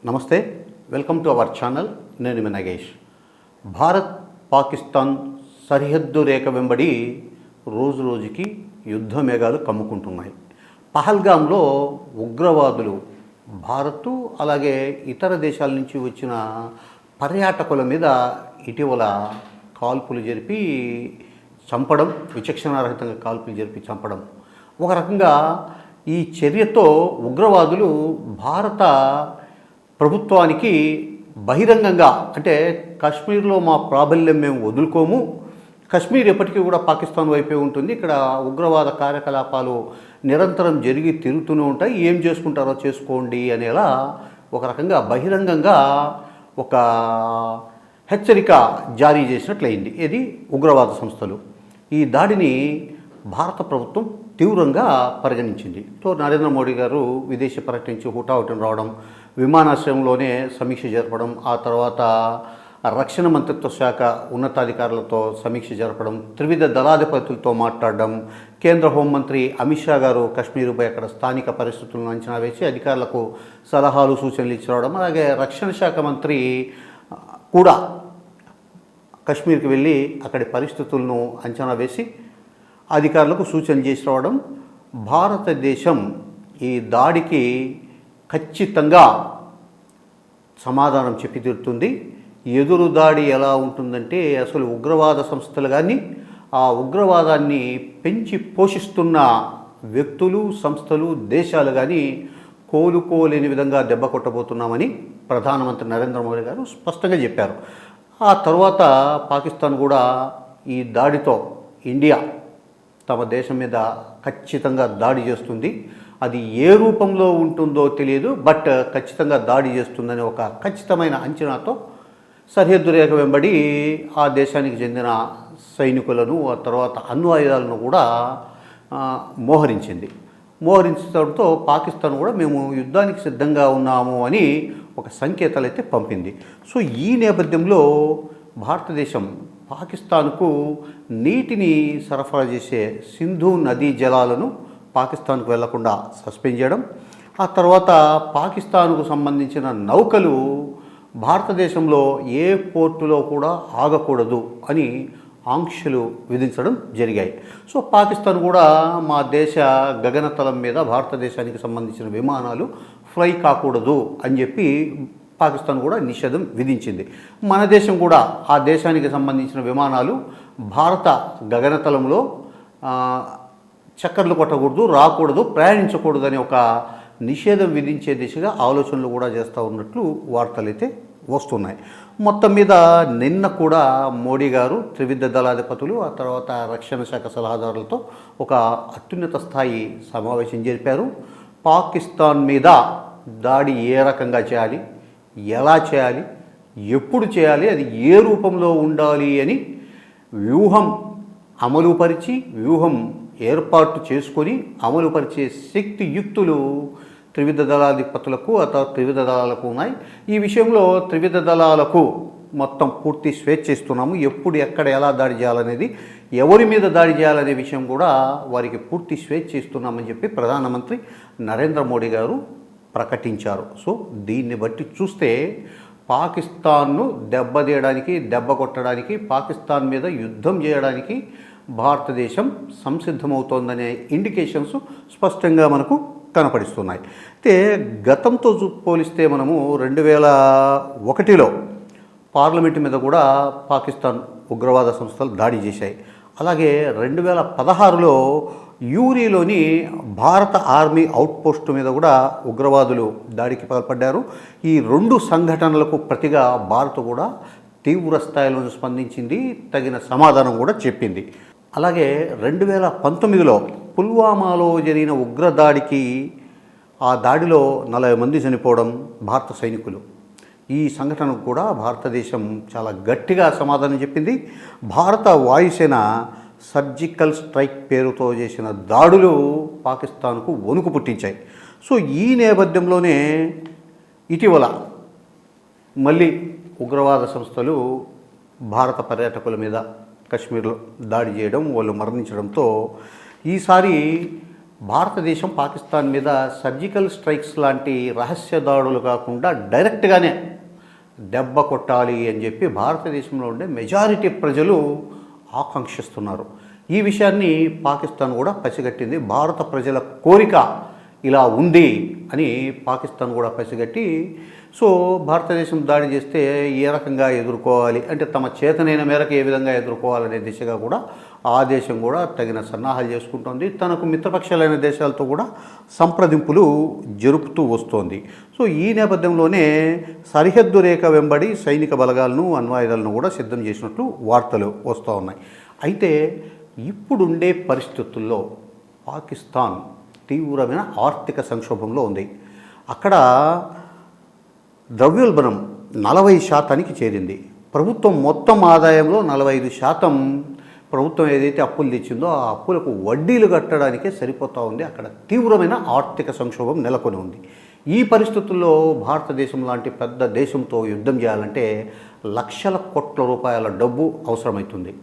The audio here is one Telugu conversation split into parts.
నమస్తే, వెల్కమ్ టు అవర్ ఛానల్. నేను మీ నగేష్. భారత్ పాకిస్తాన్ సరిహద్దు రేఖ వెంబడి రోజు రోజుకి యుద్ధ మేఘాలు కమ్ముకుంటున్నాయి. పహల్గామ్లో ఉగ్రవాదులు భారత్ అలాగే ఇతర దేశాల నుంచి వచ్చిన పర్యాటకుల మీద ఇటీవల కాల్పులు జరిపి చంపడం, విచక్షణారహితంగా కాల్పులు జరిపి చంపడం. ఒక రకంగా ఈ చర్యతో ఉగ్రవాదులు భారత ప్రభుత్వానికి బహిరంగంగా, అంటే కాశ్మీర్లో మా ప్రాబల్యం మేము వదులుకోము, కాశ్మీర్ ఎప్పటికీ కూడా పాకిస్తాన్ వైపే ఉంటుంది, ఇక్కడ ఉగ్రవాద కార్యకలాపాలు నిరంతరం జరిగి తిరుగుతూనే ఉంటాయి, ఏం చేసుకుంటారో చేసుకోండి అనేలా ఒక రకంగా బహిరంగంగా ఒక హెచ్చరిక జారీ చేసినట్లయింది. ఇది ఉగ్రవాద సంస్థలు. ఈ దాడిని భారత ప్రభుత్వం తీవ్రంగా పరిగణించింది. సో నరేంద్ర మోడీ గారు విదేశీ పర్యటించి హుటాహుటిన రావడం, విమానాశ్రయంలోనే సమీక్ష జరపడం, ఆ తర్వాత రక్షణ మంత్రిత్వ శాఖ ఉన్నతాధికారులతో సమీక్ష జరపడం, త్రివిధ దళాధిపతులతో మాట్లాడడం, కేంద్ర హోంమంత్రి అమిత్ షా గారు కాశ్మీరుపై అక్కడ స్థానిక పరిస్థితులను అంచనా వేసి అధికారులకు సలహాలు సూచనలు ఇచ్చి రావడం, అలాగే రక్షణ శాఖ మంత్రి కూడా కాశ్మీర్కి వెళ్ళి అక్కడి పరిస్థితులను అంచనా వేసి అధికారులకు సూచన చేసి రావడం. భారతదేశం ఈ దాడికి ఖచ్చితంగా సమాధానం చెప్పి తీరుతుంది. ఎదురు దాడి ఎలా ఉంటుందంటే, అసలు ఉగ్రవాద సంస్థలు కానీ ఆ ఉగ్రవాదాన్ని పెంచి పోషిస్తున్న వ్యక్తులు, సంస్థలు, దేశాలు కానీ కోలుకోలేని విధంగా దెబ్బ కొట్టబోతున్నామని ప్రధానమంత్రి నరేంద్ర మోడీ గారు స్పష్టంగా చెప్పారు. ఆ తర్వాత పాకిస్తాన్ కూడా ఈ దాడితో ఇండియా తమ దేశం మీద ఖచ్చితంగా దాడి చేస్తుంది, అది ఏ రూపంలో ఉంటుందో తెలియదు, బట్ ఖచ్చితంగా దాడి చేస్తుందని ఒక ఖచ్చితమైన అంచనాతో సరిహద్దు రేఖ వెంబడి ఆ దేశానికి చెందిన సైనికులను, ఆ తర్వాత అణ్వాయుధాలను కూడా మోహరించడంతో పాకిస్తాన్ కూడా మేము యుద్ధానికి సిద్ధంగా ఉన్నాము అని ఒక సంకేతాలు అయితే పంపింది. సో ఈ నేపథ్యంలో భారతదేశం పాకిస్తాన్కు నీటిని సరఫరా చేసే సింధు నదీ జలాలను పాకిస్తాన్కు వెళ్లకుండా సస్పెండ్ చేయడం, ఆ తర్వాత పాకిస్తాన్కు సంబంధించిన నౌకలు భారతదేశంలో ఏ పోర్టులో కూడా ఆగకూడదు అని ఆంక్షలు విధించడం జరిగాయి. సో పాకిస్తాన్ కూడా మా దేశ గగనతలం మీద భారతదేశానికి సంబంధించిన విమానాలు ఫ్లై కాకూడదు అని చెప్పి పాకిస్తాన్ కూడా నిషేధం విధించింది. మన దేశం కూడా ఆ దేశానికి సంబంధించిన విమానాలు భారత గగనతలంలో చక్కర్లు కొట్టకూడదు, రాకూడదు, ప్రయాణించకూడదు అనే ఒక నిషేధం విధించే దిశగా ఆలోచనలు కూడా చేస్తూ ఉన్నట్లు వార్తలు అయితే వస్తున్నాయి. మొత్తం మీద నిన్న కూడా మోడీ గారు త్రివిధ దళాధిపతులు, ఆ తర్వాత రక్షణ శాఖ సలహాదారులతో ఒక అత్యున్నత స్థాయి సమావేశం జరిపారు. పాకిస్తాన్ మీద దాడి ఏ రకంగా చేయాలి, ఎలా చేయాలి, ఎప్పుడు చేయాలి, అది ఏ రూపంలో ఉండాలి అని వ్యూహం అమలుపరిచి, వ్యూహం ఏర్పాటు చేసుకొని అమలుపరిచే శక్తియుక్తులు త్రివిధ దళాధిపతులకు, ఆ తర్వాత త్రివిధ దళాలకు ఉన్నాయి. ఈ విషయంలో త్రివిధ దళాలకు మొత్తం పూర్తి స్వేచ్ఛ ఇస్తున్నాము. ఎప్పుడు ఎక్కడ ఎలా దాడి చేయాలనేది, ఎవరి మీద దాడి చేయాలనే విషయం కూడా వారికి పూర్తి స్వేచ్ఛ ఇస్తున్నామని చెప్పి ప్రధానమంత్రి నరేంద్ర మోడీ గారు ప్రకటించారు. సో దీన్ని బట్టి చూస్తే పాకిస్తాన్ను దెబ్బతీయడానికి, దెబ్బ కొట్టడానికి, పాకిస్తాన్ మీద యుద్ధం చేయడానికి భారతదేశం సంసిద్ధమవుతోందనే ఇండికేషన్స్ స్పష్టంగా మనకు కనపడిస్తున్నాయి. అయితే గతంతో పోలిస్తే మనము 2001లో పార్లమెంటు మీద కూడా పాకిస్తాన్ ఉగ్రవాద సంస్థలు దాడి చేశాయి. అలాగే 2016లో యూరీలోని భారత ఆర్మీ అవుట్పోస్టు మీద కూడా ఉగ్రవాదులు దాడికి పాల్పడ్డారు. ఈ రెండు సంఘటనలకు ప్రతిగా భారత్ కూడా తీవ్ర స్థాయిలో స్పందించింది, తగిన సమాధానం కూడా చెప్పింది. అలాగే 2019లో పుల్వామాలో జరిగిన ఉగ్రదాడికి, ఆ దాడిలో 40 మంది చనిపోవడం భారత సైనికులు. ఈ సంఘటనకు కూడా భారతదేశం చాలా గట్టిగా సమాధానం చెప్పింది. భారత వాయుసేన సర్జికల్ స్ట్రైక్ పేరుతో చేసిన దాడులు పాకిస్తాన్కు వణుకు పుట్టించాయి. సో ఈ నేపథ్యంలోనే ఇటీవల మళ్ళీ ఉగ్రవాద సంస్థలు భారత పర్యాటకుల మీద కాశ్మీర్లో దాడి చేయడం, వాళ్ళు మరణించడంతో ఈసారి భారతదేశం పాకిస్తాన్ మీద సర్జికల్ స్ట్రైక్స్ లాంటి రహస్య దాడులు కాకుండా డైరెక్ట్గానే దెబ్బ కొట్టాలి అని చెప్పి భారతదేశంలో ఉండే మెజారిటీ ప్రజలు ఆకాంక్షిస్తున్నారు. ఈ విషయాన్ని పాకిస్తాన్ కూడా పసిగట్టింది. భారత ప్రజల కోరిక ఇలా ఉంది అని పాకిస్తాన్ కూడా పసిగట్టి, సో భారతదేశం దాడి చేస్తే ఏ రకంగా ఎదుర్కోవాలి అంటే తమ చేతనైన మేరకు ఏ విధంగా ఎదుర్కోవాలనే దిశగా కూడా ఆ దేశం కూడా తగిన సన్నాహాలు చేసుకుంటోంది. తనకు మిత్రపక్షాలైన దేశాలతో కూడా సంప్రదింపులు జరుపుతూ వస్తోంది. సో ఈ నేపథ్యంలోనే సరిహద్దు రేఖ వెంబడి సైనిక బలగాలను అణ్వాయుధాలను కూడా సిద్ధం చేసినట్లు వార్తలు వస్తూ ఉన్నాయి. అయితే ఇప్పుడుండే పరిస్థితుల్లో పాకిస్తాన్ తీవ్రమైన ఆర్థిక సంక్షోభంలో ఉంది. అక్కడ ద్రవ్యోల్బణం 40% చేరింది. ప్రభుత్వం మొత్తం ఆదాయంలో 45% ప్రభుత్వం ఏదైతే అప్పులు తెచ్చిందో ఆ అప్పులకు వడ్డీలు కట్టడానికే సరిపోతూ ఉంది. అక్కడ తీవ్రమైన ఆర్థిక సంక్షోభం నెలకొని ఉంది. ఈ పరిస్థితుల్లో భారతదేశం లాంటి పెద్ద దేశంతో యుద్ధం చేయాలంటే లక్షల కోట్ల రూపాయల డబ్బు అవసరమవుతుంది.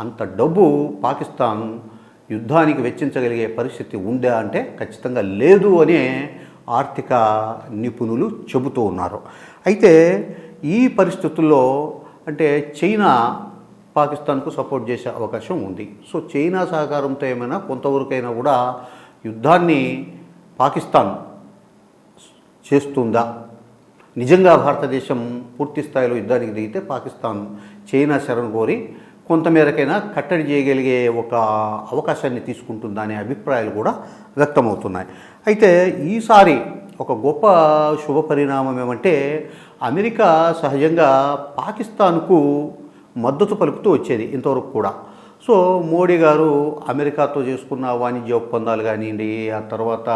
అంత డబ్బు పాకిస్తాన్ యుద్ధానికి వెచ్చించగలిగే పరిస్థితి ఉందా అంటే ఖచ్చితంగా లేదు అనే ఆర్థిక నిపుణులు చెబుతూ ఉన్నారు. అయితే ఈ పరిస్థితుల్లో అంటే చైనా పాకిస్తాన్కు సపోర్ట్ చేసే అవకాశం ఉంది. సో చైనా సహకారంతో ఏమైనా కొంతవరకైనా కూడా యుద్ధాన్ని పాకిస్తాన్ చేస్తుందా? నిజంగా భారతదేశం పూర్తి స్థాయిలో యుద్ధానికి దిగితే పాకిస్తాన్ చైనా శరణు కోరి కొంతమేరకైనా కట్టడి చేయగలిగే ఒక అవకాశాన్ని తీసుకుంటుందా అనే అభిప్రాయాలు కూడా వ్యక్తమవుతున్నాయి. అయితే ఈసారి ఒక గొప్ప శుభ పరిణామం ఏమంటే అమెరికా సహజంగా పాకిస్తాన్కు మద్దతు పలుకుతూ వచ్చేది ఇంతవరకు కూడా. సో మోడీ గారు అమెరికాతో చేసుకున్న వాణిజ్య ఒప్పందాలు కానివ్వండి, ఆ తర్వాత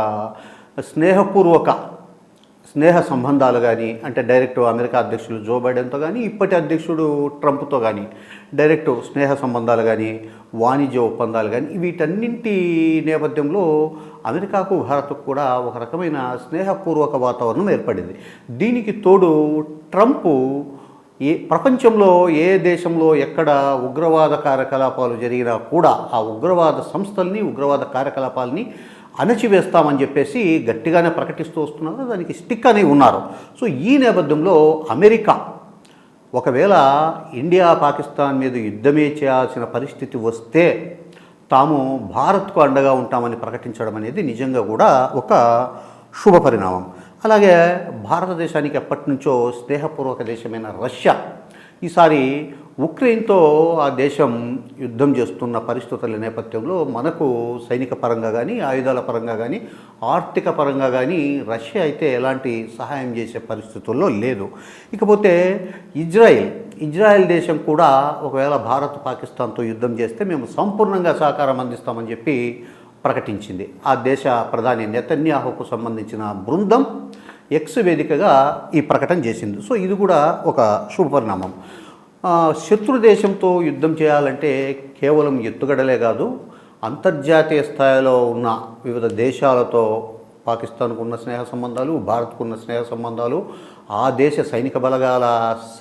స్నేహ సంబంధాలు కానీ అంటే డైరెక్ట్ అమెరికా అధ్యక్షులు జో బైడెన్తో కానీ ఇప్పటి అధ్యక్షుడు ట్రంప్తో కానీ డైరెక్ట్ స్నేహ సంబంధాలు కానీ వాణిజ్య ఒప్పందాలు కానీ వీటన్నింటి నేపథ్యంలో అమెరికాకు భారత్కు కూడా ఒక రకమైన స్నేహపూర్వక వాతావరణం ఏర్పడింది. దీనికి తోడు ట్రంప్ ప్రపంచంలో ఏ దేశంలో ఎక్కడ ఉగ్రవాద కార్యకలాపాలు జరిగినా కూడా ఆ ఉగ్రవాద సంస్థల్ని ఉగ్రవాద కార్యకలాపాలని అణచివేస్తామని చెప్పేసి గట్టిగానే ప్రకటిస్తూ వస్తున్నారు. దానికి స్టిక్ అని ఉన్నారు. సో ఈ నేపథ్యంలో అమెరికా ఒకవేళ ఇండియా పాకిస్తాన్ మీద యుద్ధమే చేయాల్సిన పరిస్థితి వస్తే తాము భారత్కు అండగా ఉంటామని ప్రకటించడం అనేది నిజంగా కూడా ఒక శుభ పరిణామం. అలాగే భారతదేశానికి ఎప్పటి నుంచో స్నేహపూర్వక దేశమైన రష్యా ఈసారి ఉక్రెయిన్తో ఆ దేశం యుద్ధం చేస్తున్న పరిస్థితుల నేపథ్యంలో మనకు సైనిక పరంగా కానీ ఆయుధాల పరంగా కానీ ఆర్థిక పరంగా కానీ రష్యా అయితే ఎలాంటి సహాయం చేసే పరిస్థితుల్లో లేదు. ఇకపోతే ఇజ్రాయెల్ దేశం కూడా ఒకవేళ భారత్ పాకిస్తాన్తో యుద్ధం చేస్తే మేము సంపూర్ణంగా సహకారం అందిస్తామని చెప్పి ప్రకటించింది. ఆ దేశ ప్రధాని నెతన్యాహుకు సంబంధించిన బృందం ఎక్స్ వేదికగా ఈ ప్రకటన చేసింది. సో ఇది కూడా ఒక శుభపరిణామం. శత్రు దేశంతో యుద్ధం చేయాలంటే కేవలం ఎత్తుగడలే కాదు, అంతర్జాతీయ స్థాయిలో ఉన్న వివిధ దేశాలతో పాకిస్తాన్కు ఉన్న స్నేహ సంబంధాలు, భారత్కు ఉన్న స్నేహ సంబంధాలు, ఆ దేశ సైనిక బలగాల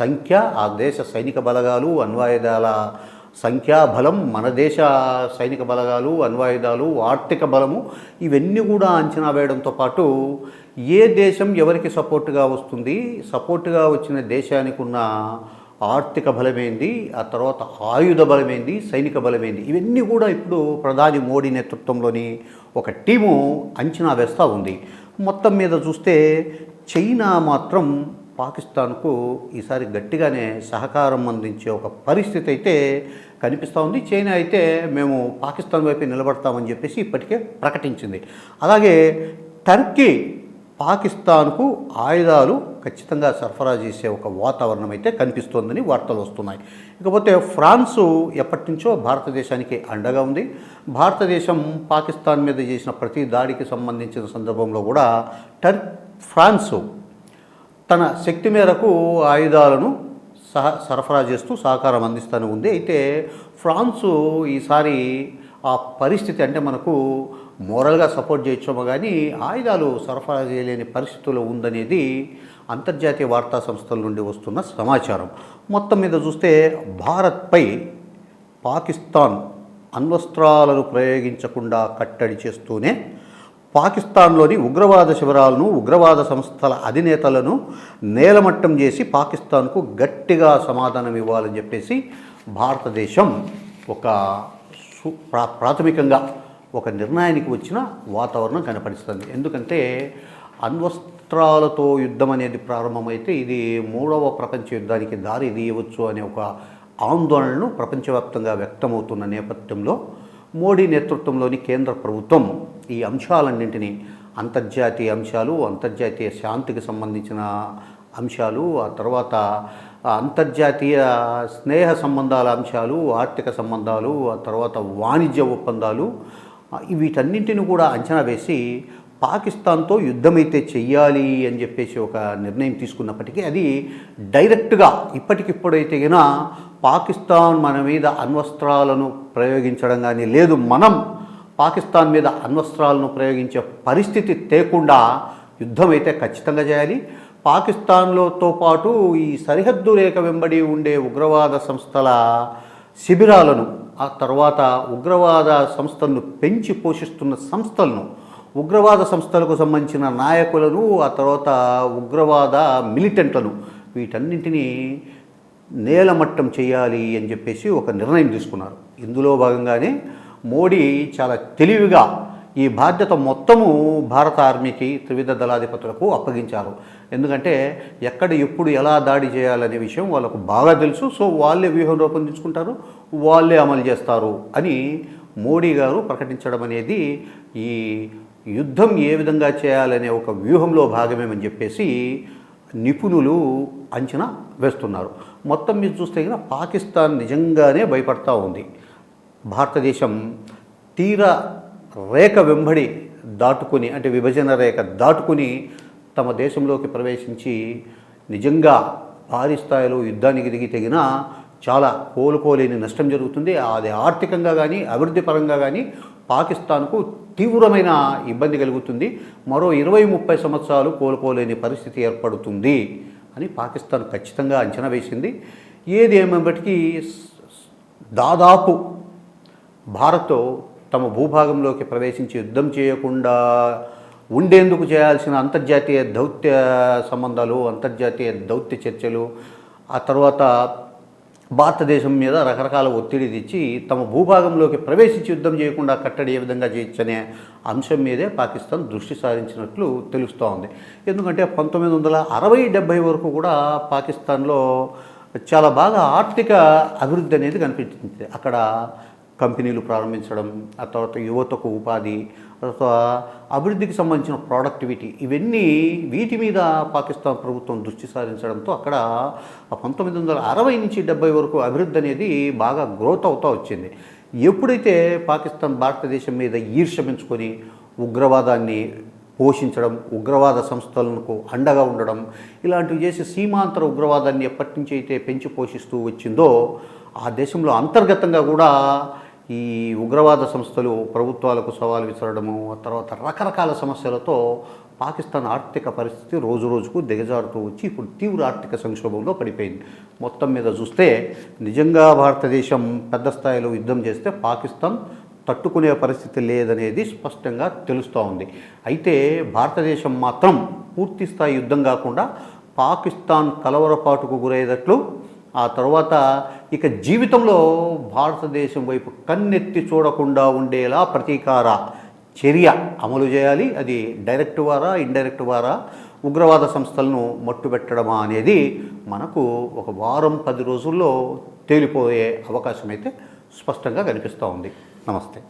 సంఖ్య, ఆ దేశ సైనిక బలగాలు అణ్వాయుధాల సంఖ్యాబలం, మన దేశ సైనిక బలగాలు అణ్వాయుధాలు ఆర్థిక బలము ఇవన్నీ కూడా అంచనా వేయడంతో పాటు ఏ దేశం ఎవరికి సపోర్టుగా వస్తుంది, సపోర్టుగా వచ్చిన దేశానికి ఉన్న ఆర్థిక బలమేంది, ఆ తర్వాత ఆయుధ బలమేంది, సైనిక బలమేంది ఇవన్నీ కూడా ఇప్పుడు ప్రధాని మోడీ నేతృత్వంలోని ఒక టీము అంచనా వేస్తూ ఉంది. మొత్తం మీద చూస్తే చైనా మాత్రం పాకిస్తాన్కు ఈసారి గట్టిగానే సహకారం అందించే ఒక పరిస్థితి అయితే కనిపిస్తూ ఉంది. చైనా అయితే మేము పాకిస్తాన్ వైపు నిలబడతామని చెప్పేసి ఇప్పటికే ప్రకటించింది. అలాగే టర్కీ పాకిస్తాన్కు ఆయుధాలు ఖచ్చితంగా సరఫరా చేసే ఒక వాతావరణం అయితే కనిపిస్తోందని వార్తలు వస్తున్నాయి. ఇకపోతే ఫ్రాన్సు ఎప్పటి నుంచో భారతదేశానికి అండగా ఉంది. భారతదేశం పాకిస్తాన్ మీద చేసిన ప్రతి దాడికి సంబంధించిన సందర్భంలో కూడా ఫ్రాన్సు తన శక్తి మేరకు ఆయుధాలను సరఫరా చేస్తూ సహకారం అందిస్తూనే ఉంది. అయితే ఫ్రాన్సు ఈసారి ఆ పరిస్థితి అంటే మనకు మోరల్గా సపోర్ట్ చేయొచ్చామో కానీ ఆయుధాలు సరఫరా చేయలేని పరిస్థితుల్లో ఉందనేది అంతర్జాతీయ వార్తా సంస్థల నుండి వస్తున్న సమాచారం. మొత్తం మీద చూస్తే భారత్పై పాకిస్తాన్ అణ్వస్త్రాలను ప్రయోగించకుండా కట్టడి చేస్తూనే పాకిస్తాన్లోని ఉగ్రవాద శిబిరాలను, ఉగ్రవాద సంస్థల అధినేతలను నేలమట్టం చేసి పాకిస్తాన్కు గట్టిగా సమాధానం ఇవ్వాలని చెప్పేసి భారతదేశం ఒక ప్రాథమికంగా ఒక నిర్ణయానికి వచ్చిన వాతావరణం కనపడిస్తుంది. ఎందుకంటే అణ్వస్త్రాలతో యుద్ధం అనేది ప్రారంభమైతే ఇది 3వ ప్రపంచ యుద్ధానికి దారి తీయవచ్చు అనే ఒక ఆందోళనను ప్రపంచవ్యాప్తంగా వ్యక్తమవుతున్న నేపథ్యంలో మోడీ నేతృత్వంలోని కేంద్ర ప్రభుత్వం ఈ అంశాలన్నింటినీ, అంతర్జాతీయ అంశాలు, అంతర్జాతీయ శాంతికి సంబంధించిన అంశాలు, ఆ తర్వాత అంతర్జాతీయ స్నేహ సంబంధాల అంశాలు, ఆర్థిక సంబంధాలు, ఆ తర్వాత వాణిజ్య ఒప్పందాలు, వీటన్నింటిని కూడా అంచనా వేసి పాకిస్తాన్తో యుద్ధమైతే చెయ్యాలి అని చెప్పేసి ఒక నిర్ణయం తీసుకున్నప్పటికీ అది డైరెక్ట్గా ఇప్పటికిప్పుడైతే గినా పాకిస్తాన్ మన మీద అణ్వస్త్రాలను ప్రయోగించడం కానీ, లేదు మనం పాకిస్తాన్ మీద అణ్వస్త్రాలను ప్రయోగించే పరిస్థితి తేకుండా యుద్ధం అయితే ఖచ్చితంగా చేయాలి. పాకిస్తాన్లతో పాటు ఈ సరిహద్దు రేఖ వెంబడి ఉండే ఉగ్రవాద సంస్థల శిబిరాలను, ఆ తర్వాత ఉగ్రవాద సంస్థలను పెంచి పోషిస్తున్న సంస్థలను, ఉగ్రవాద సంస్థలకు సంబంధించిన నాయకులను, ఆ తర్వాత ఉగ్రవాద మిలిటెంట్లను, వీటన్నింటినీ నేలమట్టం చేయాలి అని చెప్పేసి ఒక నిర్ణయం తీసుకున్నారు. ఇందులో భాగంగానే మోడీ చాలా తెలివిగా ఈ బాధ్యత మొత్తము భారత ఆర్మీకి, త్రివిధ దళాధిపతులకు అప్పగించారు. ఎందుకంటే ఎక్కడ ఎప్పుడు ఎలా దాడి చేయాలనే విషయం వాళ్ళకు బాగా తెలుసు. సో వాళ్ళే వ్యూహం రూపొందించుకుంటారు, వాళ్ళే అమలు చేస్తారు అని మోడీ గారు ప్రకటించడం అనేది ఈ యుద్ధం ఏ విధంగా చేయాలనే ఒక వ్యూహంలో భాగమేమని చెప్పేసి నిపుణులు అంచనా వేస్తున్నారు. మొత్తం మీద చూస్తే కనుక పాకిస్తాన్ నిజంగానే భయపడతా ఉంది. భారతదేశం తీర రేఖ వెంబడి దాటుకుని, అంటే విభజన రేఖ దాటుకుని తమ దేశంలోకి ప్రవేశించి నిజంగా భారీ స్థాయిలో యుద్ధానికి దిగి తెగినా చాలా కోలుకోలేని నష్టం జరుగుతుంది. అది ఆర్థికంగా కానీ, అభివృద్ధి పరంగా కానీ పాకిస్తాన్కు తీవ్రమైన ఇబ్బంది కలుగుతుంది. మరో 20-30 సంవత్సరాలు కోలుకోలేని పరిస్థితి ఏర్పడుతుంది అని పాకిస్తాన్ ఖచ్చితంగా అంచనా వేసింది. ఏది ఏమైనప్పటికీ దాదాపు భారత్ తమ భూభాగంలోకి ప్రవేశించి యుద్ధం చేయకుండా ఉండేందుకు చేయాల్సిన అంతర్జాతీయ దౌత్య సంబంధాలు, అంతర్జాతీయ దౌత్య చర్చలు, ఆ తర్వాత భారతదేశం మీద రకరకాల ఒత్తిడి తెచ్చి తమ భూభాగంలోకి ప్రవేశించి యుద్ధం చేయకుండా కట్టడి ఏ విధంగా చేయొచ్చనే అంశం మీదే పాకిస్తాన్ దృష్టి సారించినట్లు తెలుస్తూ ఉంది. ఎందుకంటే 1960-70 వరకు కూడా పాకిస్తాన్లో చాలా బాగా ఆర్థిక అభివృద్ధి అనేది కనిపించింది. అక్కడ కంపెనీలు ప్రారంభించడం, ఆ తర్వాత యువతకు ఉపాధి, తర్వాత అభివృద్ధికి సంబంధించిన ప్రొడక్టివిటీ, ఇవన్నీ వీటి మీద పాకిస్తాన్ ప్రభుత్వం దృష్టి సారించడంతో అక్కడ 1960 నుంచి 70 వరకు అభివృద్ధి అనేది బాగా గ్రోత్ అవుతూ వచ్చింది. ఎప్పుడైతే పాకిస్తాన్ భారతదేశం మీద ఈర్ష్య పెంచుకొని ఉగ్రవాదాన్ని పోషించడం, ఉగ్రవాద సంస్థలకు అండగా ఉండడం, ఇలాంటివి చేసి సీమాంతర ఉగ్రవాదాన్ని ఎప్పటి నుంచి అయితే పెంచి పోషిస్తూ వచ్చిందో ఆ దేశంలో అంతర్గతంగా కూడా ఈ ఉగ్రవాద సంస్థలు ప్రభుత్వాలకు సవాలు విసరడము, తర్వాత రకరకాల సమస్యలతో పాకిస్తాన్ ఆర్థిక పరిస్థితి రోజు రోజుకు దిగజారుతూ వచ్చి ఇప్పుడు తీవ్ర ఆర్థిక సంక్షోభంలో పడిపోయింది. మొత్తం మీద చూస్తే నిజంగా భారతదేశం పెద్ద స్థాయిలో యుద్ధం చేస్తే పాకిస్తాన్ తట్టుకునే పరిస్థితి లేదనేది స్పష్టంగా తెలుస్తూ ఉంది. అయితే భారతదేశం మాత్రం పూర్తి స్థాయి యుద్ధం కాకుండా పాకిస్తాన్ కలవరపాటుకు గురయ్యేటట్లు, ఆ తర్వాత ఇక జీవితంలో భారతదేశం వైపు కన్నెత్తి చూడకుండా ఉండేలా ప్రతీకార చర్య అమలు చేయాలి. అది డైరెక్ట్ వారా, ఇండైరెక్ట్ వారా, ఉగ్రవాద సంస్థలను మట్టుబెట్టడమా అనేది మనకు ఒక వారం 10 రోజుల్లో తేలిపోయే అవకాశం అయితే స్పష్టంగా కనిపిస్తూ ఉంది. నమస్తే.